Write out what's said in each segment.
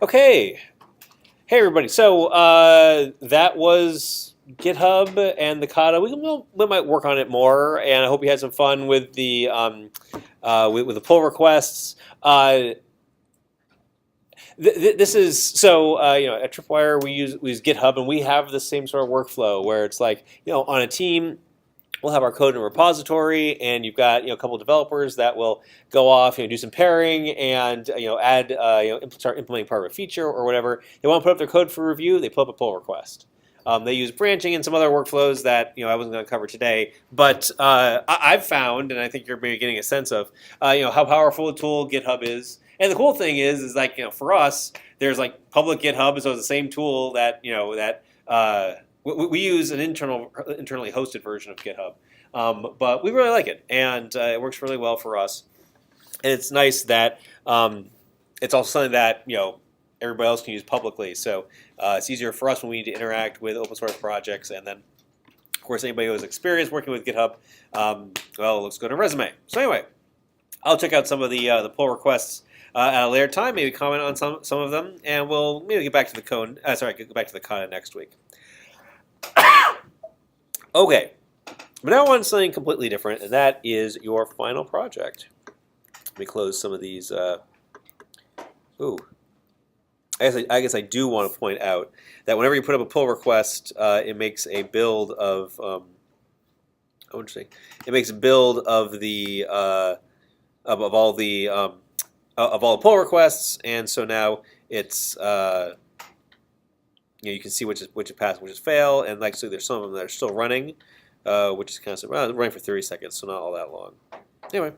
Okay. Hey, everybody. So that was GitHub and the Kata. We might work on it more, and I hope you had some fun with the with the pull requests. This is so at Tripwire we use GitHub, and we have the same sort of workflow where it's like on a team we'll have our code in a repository, and you've got a couple of developers that will go off, do some pairing, and add start implementing part of a feature or whatever. They want to put up their code for review. They put up a pull request. They use branching and some other workflows that I wasn't going to cover today, but I've found, and I think you're maybe getting a sense of, how powerful a tool GitHub is. And the cool thing is like for us, there's like public GitHub, so it's the same tool that we use an internally hosted version of GitHub, but we really like it, and it works really well for us. And it's nice that it's also something that everybody else can use publicly. So it's easier for us when we need to interact with open source projects. And then, of course, anybody who has experience working with GitHub, well, it looks good on a resume. So anyway, I'll check out some of the pull requests at a later time. Maybe comment on some of them, and we'll maybe get back to the code. Get back to the Kata next week. Okay, but now on something completely different, and that is your final project. Let me close some of these. Ooh, I guess I do want to point out that whenever you put up a pull request, it makes a build of. I want to say it makes a build of the of all the of all the pull requests, and so now it's. You can see which is pass, which is fail, and like so, there's some of them that are still running, which is kind of running for 30 seconds, so not all that long. Anyway,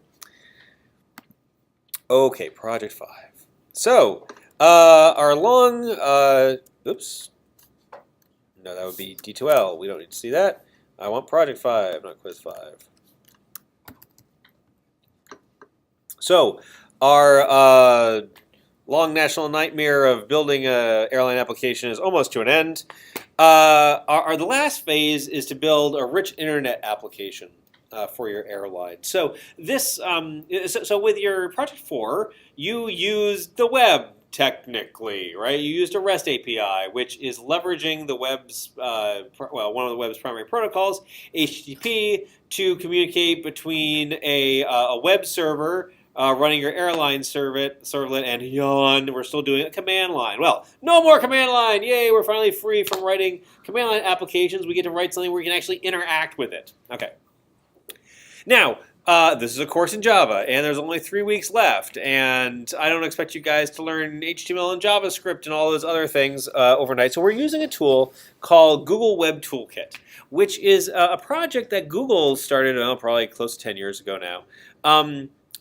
okay, project 5. So our long, oops, no, that would be D2L. We don't need to see that. I want project 5, not quiz 5. So our long national nightmare of building an airline application is almost to an end. The last phase is to build a rich internet application for your airline. So this, so with your project 4, you used the web technically, right? You used a REST API, which is leveraging the web's, one of the web's primary protocols, HTTP, to communicate between a web server running your airline servlet, and yawn, we're still doing a command line. Well, no more command line! Yay, we're finally free from writing command line applications. We get to write something where we can actually interact with it. Okay. Now, this is a course in Java, and there's only 3 weeks left, and I don't expect you guys to learn HTML and JavaScript and all those other things overnight. So we're using a tool called Google Web Toolkit, which is a project that Google started probably close to 10 years ago now.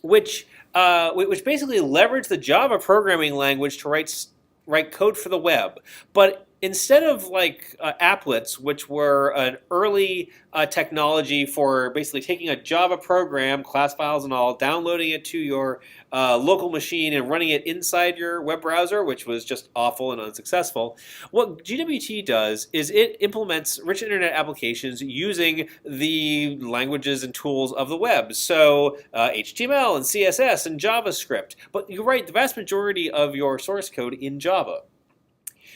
Which basically leveraged the Java programming language to write code for the web. But instead of like applets, which were an early technology for basically taking a Java program, class files and all, downloading it to your local machine and running it inside your web browser, which was just awful and unsuccessful, what GWT does is it implements rich internet applications using the languages and tools of the web. So HTML and CSS and JavaScript. But you write the vast majority of your source code in Java.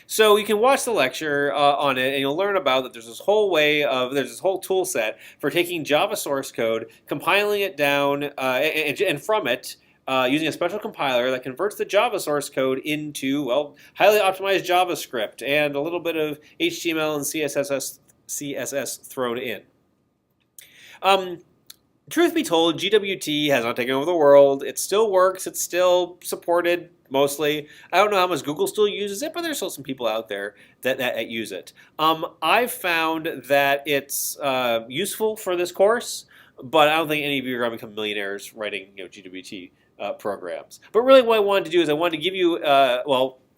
So you can watch the lecture on it, and you'll learn about that there's this whole tool set for taking Java source code, compiling it down, and from it, using a special compiler that converts the Java source code into, well, highly optimized JavaScript and a little bit of HTML and CSS thrown in. Truth be told, GWT has not taken over the world. It still works. It's still supported mostly. I don't know how much Google still uses it, but there's still some people out there that use it. I've found that it's useful for this course, but I don't think any of you are going to become millionaires writing GWT programs. But really, what I wanted to do is I wanted to give you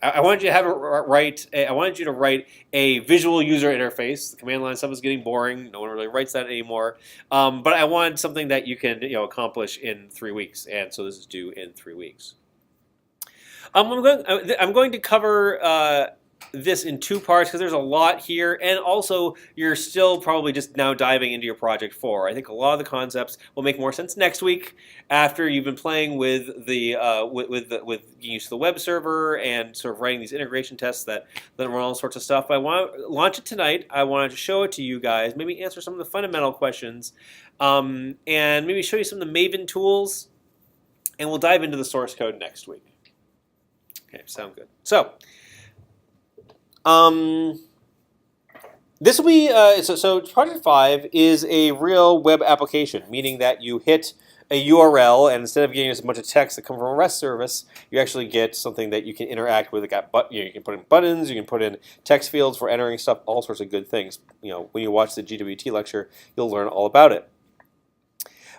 I wanted you to write a visual user interface. The command line stuff is getting boring. No one really writes that anymore. But I wanted something that you can accomplish in 3 weeks, and so this is due in 3 weeks. I'm going to cover this in two parts because there's a lot here, and also you're still probably just now diving into your project 4. I think a lot of the concepts will make more sense next week after you've been playing with the with use of the web server and sort of writing these integration tests that run all sorts of stuff. But I want to launch it tonight. I wanted to show it to you guys, maybe answer some of the fundamental questions, and maybe show you some of the Maven tools, and we'll dive into the source code next week. Okay, sound good. So. This will be, so Project 5 is a real web application, meaning that you hit a URL, and instead of getting just a bunch of text that come from a REST service, you actually get something that you can interact with. You can put in buttons, you can put in text fields for entering stuff, all sorts of good things. When you watch the GWT lecture, you'll learn all about it.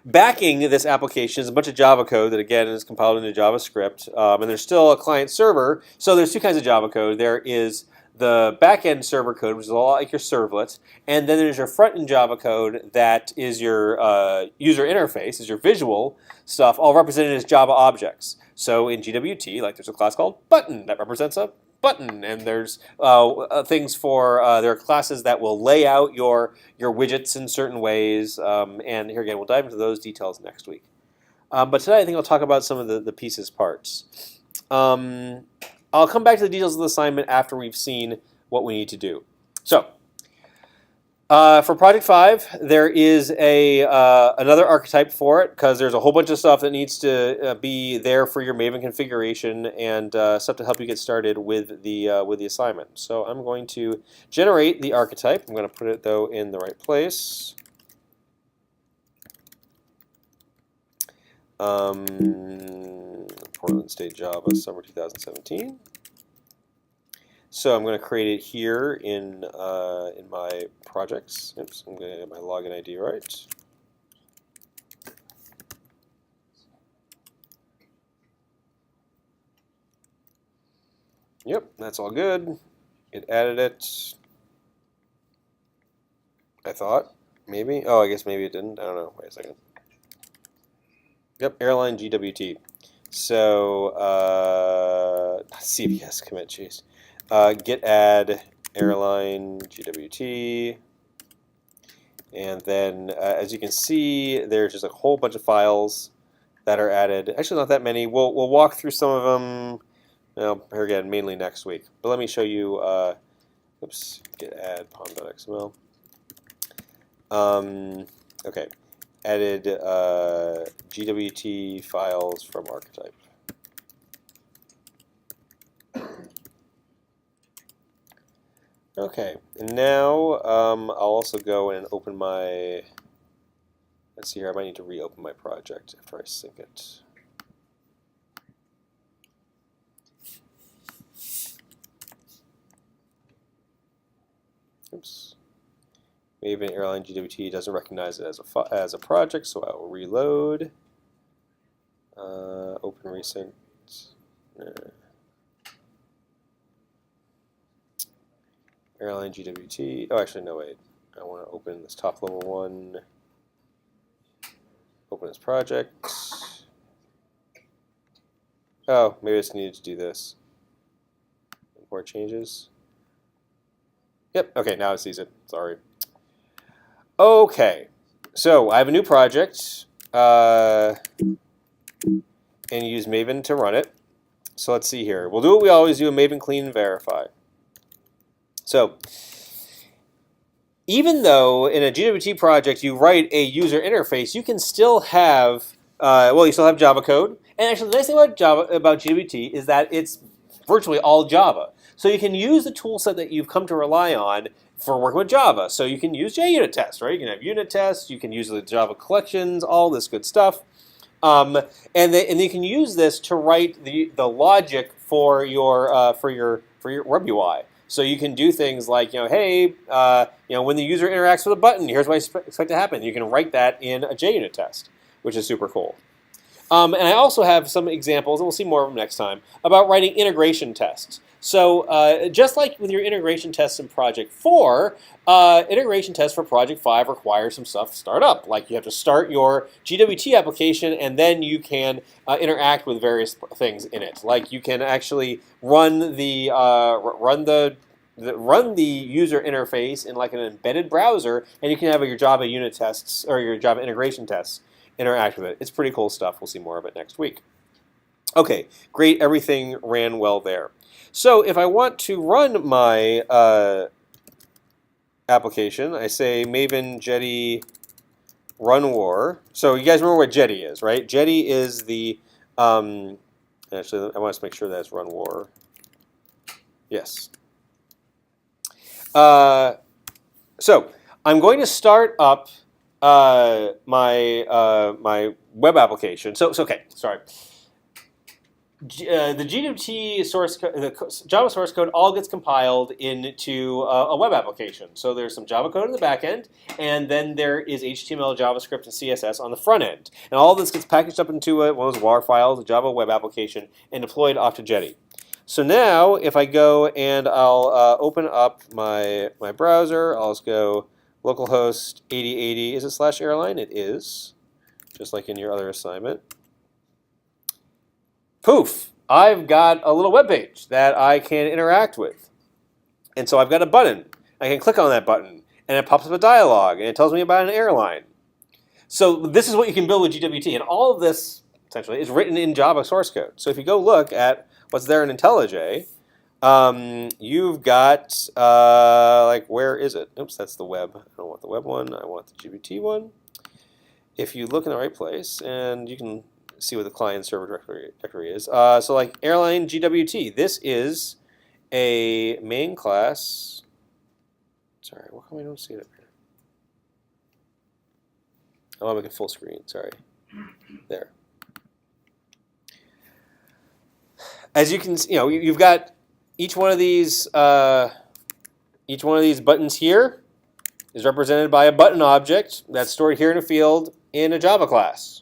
Backing this application is a bunch of Java code that, again, is compiled into JavaScript, and there's still a client server. So there's two kinds of Java code. There is the back-end server code, which is a lot like your servlet, and then there's your front-end Java code that is your user interface, is your visual stuff, all represented as Java objects. So in GWT, like there's a class called button that represents a button, and there's things for there are classes that will lay out your widgets in certain ways, and here again we'll dive into those details next week. But today I think I'll talk about some of the pieces parts. I'll come back to the details of the assignment after we've seen what we need to do. So, for Project 5, there is another archetype for it because there's a whole bunch of stuff that needs to be there for your Maven configuration and stuff to help you get started with the assignment. So I'm going to generate the archetype. I'm going to put it, though, in the right place. Portland State Java, summer 2017. So I'm going to create it here in my projects. Oops, I'm going to get my login ID right. Yep, that's all good. It added it. I thought, maybe. Oh, I guess maybe it didn't. I don't know. Wait a second. Yep, airline GWT. So CVS commit, jeez. Git add airline GWT, and then as you can see, there's just a whole bunch of files that are added. Actually, not that many. We'll walk through some of them. Here again, mainly next week. But let me show you. Oops, git add pom.xml. Okay. Added GWT files from archetype. Okay, and now I'll also go and open my, let's see here, I might need to reopen my project after I sync it. Oops. Maven airline GWT doesn't recognize it as a project, so I will reload. Open recent. Airline GWT. Oh, actually, no, wait. I want to open this top level one. Open this project. Oh, maybe I just needed to do this. Import changes. Yep, okay, now it sees it. Sorry. Okay, so I have a new project and use Maven to run it. So let's see here. We'll do what we always do, Maven clean and verify. So even though in a GWT project you write a user interface, you can still have, you still have Java code. And actually the nice thing about GWT is that it's virtually all Java. So you can use the tool set that you've come to rely on for working with Java. So you can use JUnit tests, right? You can have unit tests, you can use the Java collections, all this good stuff. And you can use this to write the logic for your web UI. So you can do things like, hey, when the user interacts with a button, here's what I expect to happen. You can write that in a JUnit test, which is super cool. And I also have some examples, and we'll see more of them next time, about writing integration tests. So just like with your integration tests in Project 4, integration tests for Project 5 require some stuff to start up. Like you have to start your GWT application, and then you can interact with various things in it. Like you can actually run the run the user interface in like an embedded browser, and you can have your Java unit tests or your Java integration tests interact with it. It's pretty cool stuff. We'll see more of it next week. Okay, great. Everything ran well there. So if I want to run my application, I say Maven Jetty run war. So you guys remember what Jetty is, right? Jetty is the actually, I want to make sure that's run war. Yes. So I'm going to start up my web application. So okay, sorry. The GWT source, the Java source code, all gets compiled into a web application. So there's some Java code in the back end, and then there is HTML, JavaScript, and CSS on the front end. And all this gets packaged up into one of those WAR files, a Java web application, and deployed off to Jetty. So now, if I go and I'll open up my browser, I'll just go localhost 8080. Is it /airline? It is, just like in your other assignment. Poof! I've got a little web page that I can interact with. And so I've got a button. I can click on that button, and it pops up a dialog, and it tells me about an airline. So this is what you can build with GWT. And all of this, essentially, is written in Java source code. So if you go look at what's there in IntelliJ, you've got, like, where is it? Oops, that's the web. I don't want the web one. I want the GWT one. If you look in the right place, and you can see what the client server directory is. So like airline GWT, this is a main class. Sorry, why come I don't see it up here? I want to make it full screen, sorry. There. As you can see, you've got each one of these buttons here is represented by a button object that's stored here in a field in a Java class.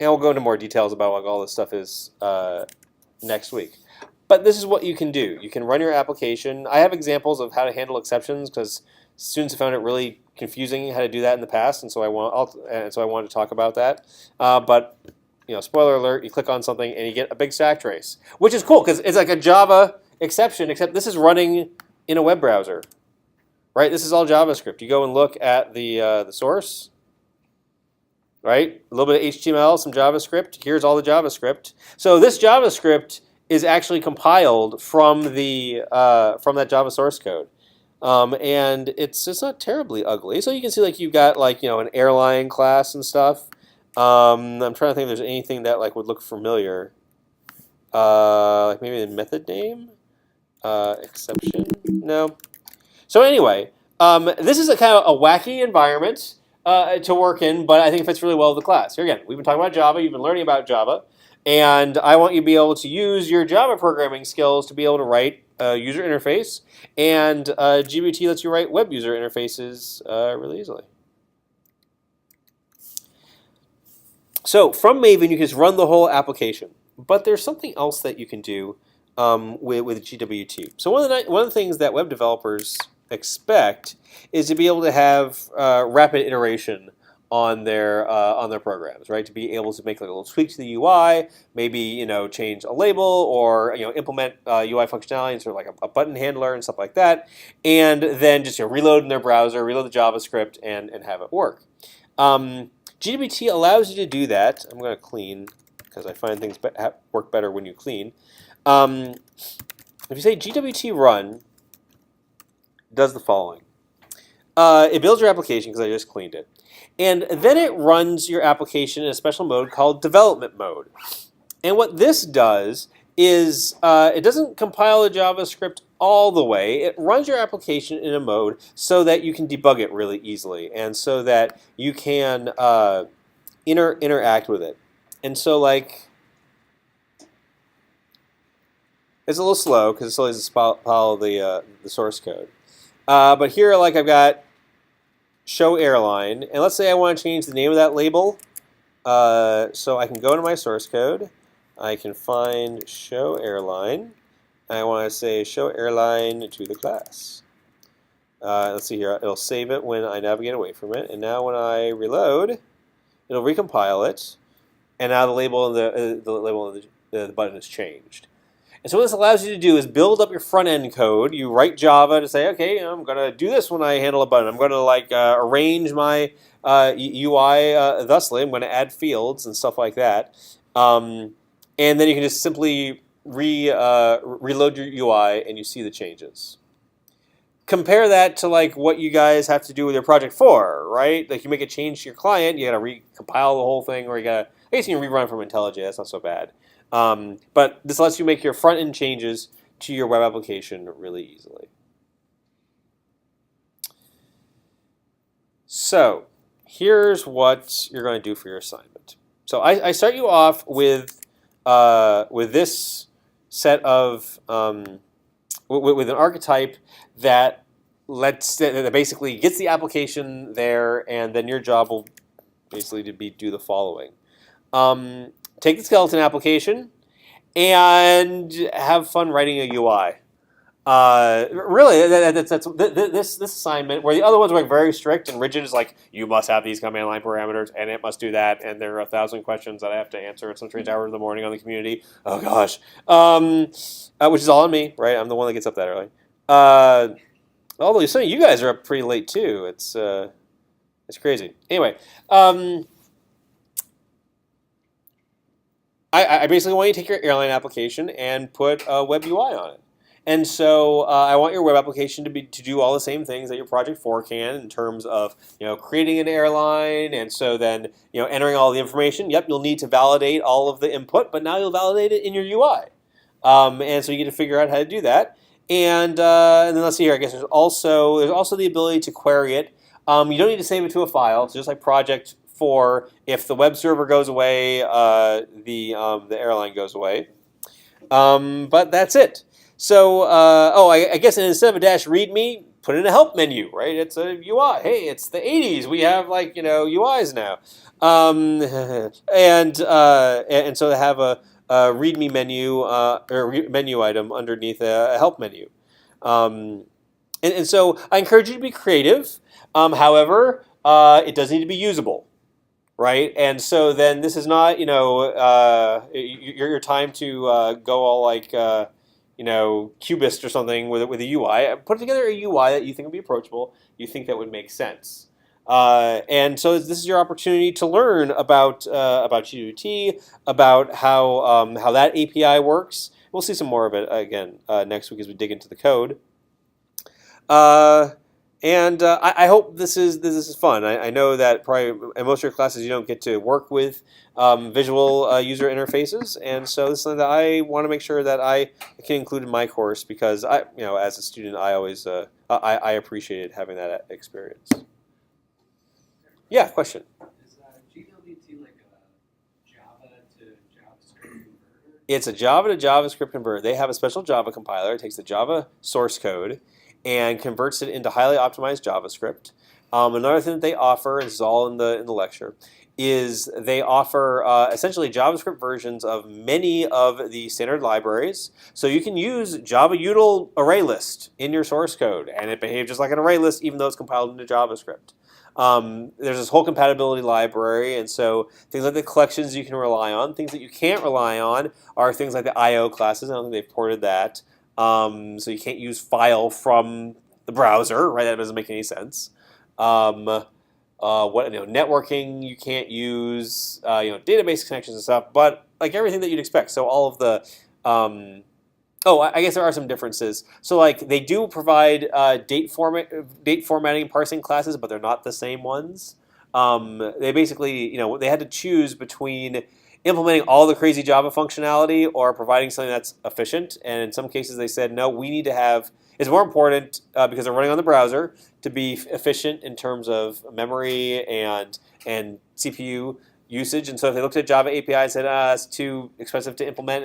And we'll go into more details about what all this stuff is next week. But this is what you can do. You can run your application. I have examples of how to handle exceptions because students have found it really confusing how to do that in the past, and so I wanted to talk about that. But spoiler alert: you click on something and you get a big stack trace, which is cool because it's like a Java exception, except this is running in a web browser, right? This is all JavaScript. You go and look at the source. Right? A little bit of HTML, some JavaScript. Here's all the JavaScript. So this JavaScript is actually compiled from that Java source code, and it's not terribly ugly. So you can see like you've got like an airline class and stuff. I'm trying to think if there's anything that like would look familiar. Like maybe the method name, exception. No. So anyway, this is a kind of a wacky environment to work in, but I think it fits really well with the class. Here again, we've been talking about Java, you've been learning about Java, and I want you to be able to use your Java programming skills to be able to write a user interface, and GWT lets you write web user interfaces really easily. So from Maven, you can just run the whole application, but there's something else that you can do with GWT. So one of the things that web developers expect is to be able to have rapid iteration on their programs, right? To be able to make like a little tweak to the UI, maybe change a label or implement UI functionality and sort of like a button handler and stuff like that, and then just reload in their browser, reload the JavaScript, and have it work. GWT allows you to do that. I'm going to clean because I find things work better when you clean. If you say GWT run, does the following. It builds your application because I just cleaned it. And then it runs your application in a special mode called development mode. And what this does is it doesn't compile the JavaScript all the way. It runs your application in a mode so that you can debug it really easily and so that you can interact with it. And so like, it's a little slow because it still has to follow the source code. But here, like I've got show airline, and let's say I want to change the name of that label. So I can go into my source code. I can find show airline. I want to say show airline to the class. Let's see here. It'll save it when I navigate away from it, and now when I reload, it'll recompile it, and now the label of the button is changed. And so what this allows you to do is build up your front end code. You write Java to say, okay, I'm going to do this when I handle a button. I'm going to arrange my UI thusly. I'm going to add fields and stuff like that. And then you can just simply reload your UI and you see the changes. Compare that to like what you guys have to do with your project 4, right? Like you make a change to your client, you got to recompile the whole thing, or I guess you can rerun from IntelliJ. That's not so bad. But this lets you make your front end changes to your web application really easily. So here's what you're going to do for your assignment. So I start you off with this set of with an archetype that basically gets the application there, and then your job will basically do the following: take the skeleton application and have fun writing a UI. Really, this assignment, where the other ones were like very strict and rigid, is like you must have these command line parameters and it must do that, and there are 1,000 questions that I have to answer at some strange hour in the morning on the community. Oh gosh, which is all on me, right? I'm the one that gets up that early. Although some of you guys are up pretty late too. It's crazy. Anyway, I basically want you to take your airline application and put a web UI on it. And so I want your web application to do all the same things that your Project 4 can in terms of creating an airline, and so then entering all the information. Yep, you'll need to validate all of the input, but now you'll validate it in your UI. And so you get to figure out how to do that. And then let's see here. I guess there's also the ability to query it. You don't need to save it to a file. It's just like Project 4. If the web server goes away, the airline goes away. But that's it. So, I guess instead of a dash readme, put in a help menu, right? It's a UI. Hey, it's the 80s. We have UIs now. And so they have a readme menu or menu item underneath a help menu. And so I encourage you to be creative. However, it does need to be usable. Right, and so then this is not your time to go all like Cubist or something with a UI. Put together a UI that you think would be approachable. You think that would make sense. And so this is your opportunity to learn about GUT, about how that API works. We'll see some more of it again next week as we dig into the code. And I hope this is fun. I know that probably in most of your classes you don't get to work with visual user interfaces, and so this is something that I want to make sure that I can include in my course, because as a student I always I appreciated having that experience. Yeah, question. Is GWT like a Java to JavaScript converter? It's a Java to JavaScript converter. They have a special Java compiler. It takes the Java source code and converts it into highly optimized JavaScript. Another thing that they offer, and this is all in the lecture, is they offer essentially JavaScript versions of many of the standard libraries. So you can use Java util array list in your source code, and it behaves just like an array list, even though it's compiled into JavaScript. There's this whole compatibility library, and so things like the collections you can rely on. Things that you can't rely on are things like the I/O classes. I don't think they've ported that. So you can't use file from the browser, right? That doesn't make any sense. Networking you can't use, database connections and stuff, but like everything that you'd expect. So all of the, I guess there are some differences. So like they do provide date formatting parsing classes, but they're not the same ones. They basically, they had to choose between implementing all the crazy Java functionality or providing something that's efficient. And in some cases they said, no, we need to have, it's more important because they're running on the browser to be efficient in terms of memory and CPU usage. And so if they looked at Java API and said, it's too expensive to implement,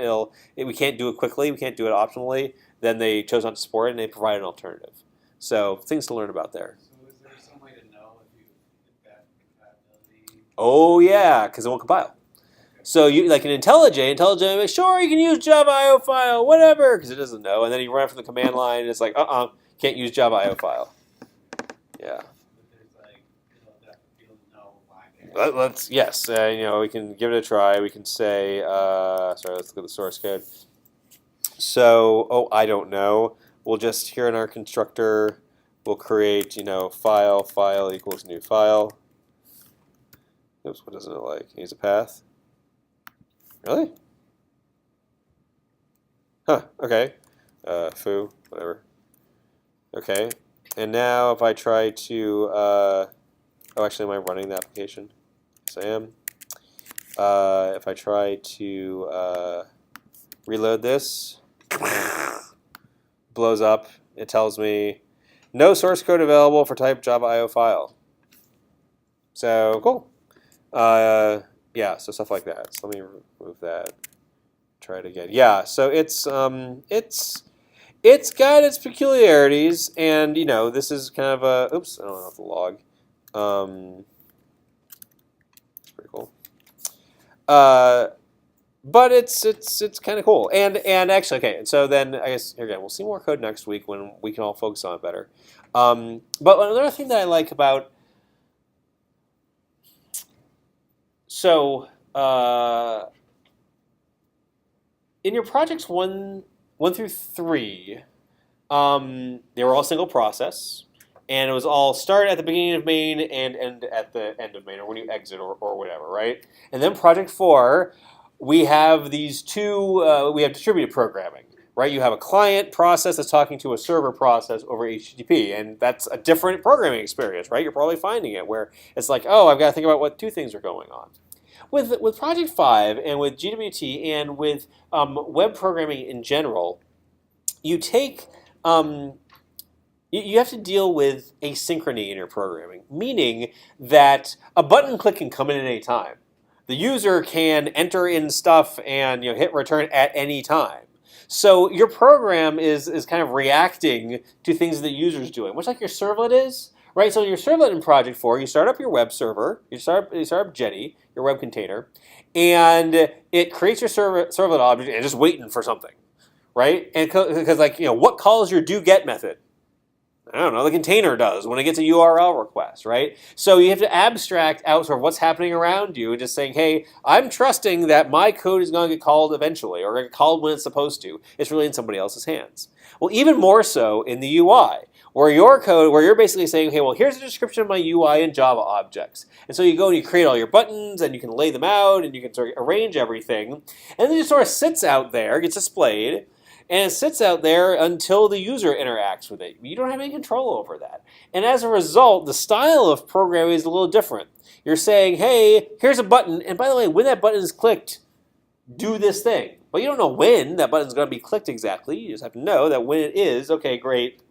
we can't do it quickly, we can't do it optimally, then they chose not to support it and they provide an alternative. So things to learn about there. So is there some way to know if that compatibility? Oh yeah, because it won't compile. So you like in IntelliJ, sure you can use Java IO file, whatever, because it doesn't know, and then you run it from the command line, and it's like, can't use Java IO file. Yeah. Yes, we can give it a try. We can say, let's look at the source code. So, oh, I don't know. We'll just, here in our constructor, we'll create, file equals new file. Oops, what doesn't it like? Use a path. Really? Huh, okay. Foo, whatever. Okay. And now if I try to, oh, actually, am I running the application? Yes, I am. If I try to reload this, blows up. It tells me no source code available for type Java IO file. So cool. Yeah, so stuff like that. So let me remove that. Try it again. Yeah, so it's got its peculiarities, and this is kind of a oops. I don't know if the log. It's pretty cool. But it's kind of cool, and actually, okay. And so then I guess here again, we'll see more code next week when we can all focus on it better. But another thing that I like about in your projects 1 through 3, they were all single process, and it was all start at the beginning of main and end at the end of main, or when you exit, or whatever, right? And then project 4, we have these two. We have distributed programming, right? You have a client process that's talking to a server process over HTTP, and that's a different programming experience, right? You're probably finding it where it's like, oh, I've got to think about what two things are going on. With Project 5 and with GWT and with web programming in general, you take you have to deal with asynchrony in your programming, meaning that a button click can come in at any time. The user can enter in stuff and hit return at any time. So your program is kind of reacting to things that the user is doing, much like your servlet is. Right, so your servlet in Project 4, you start up your web server, you start up Jetty, your web container, and it creates your servlet object and just waiting for something, right? And because what calls your do-get method? I don't know, the container does when it gets a URL request, right? So you have to abstract out sort of what's happening around you and just saying, hey, I'm trusting that my code is going to get called eventually or get called when it's supposed to. It's really in somebody else's hands. Well, even more so in the UI, where your code, where you're basically saying, okay, well, here's a description of my UI in Java objects. And so you go and you create all your buttons and you can lay them out and you can sort of arrange everything. And then it just sort of sits out there, gets displayed, and it sits out there until the user interacts with it. You don't have any control over that. And as a result, the style of programming is a little different. You're saying, hey, here's a button, and by the way, when that button is clicked, do this thing. But you don't know when that button is going to be clicked exactly. You just have to know that when it is, okay, great.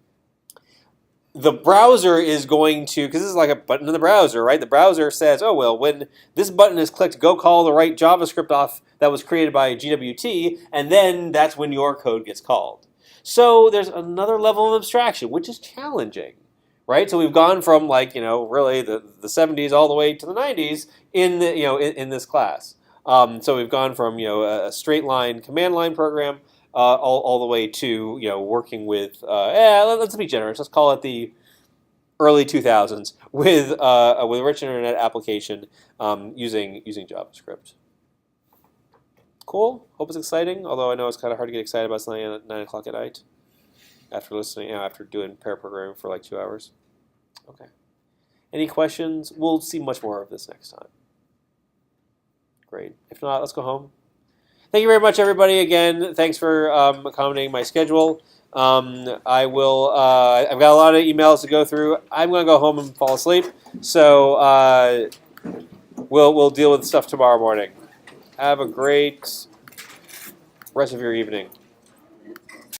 The browser is going to, because this is like a button in the browser, right? The browser says, oh, well, when this button is clicked, go call the right JavaScript off that was created by GWT, and then that's when your code gets called. So there's another level of abstraction, which is challenging, right? So we've gone from really the 70s all the way to the 90s in in this class. So we've gone from a straight line command line program all the way to working with let's be generous. Let's call it the early 2000s with a rich internet application using JavaScript. Cool. Hope it's exciting. Although I know it's kind of hard to get excited about something at 9 o'clock at night after listening, after doing pair programming for like 2 hours. Okay. Any questions? We'll see much more of this next time. Great. If not, let's go home. Thank you very much, everybody. Again, thanks for accommodating my schedule. I will. I've got a lot of emails to go through. I'm going to go home and fall asleep. So we'll deal with stuff tomorrow morning. Have a great rest of your evening.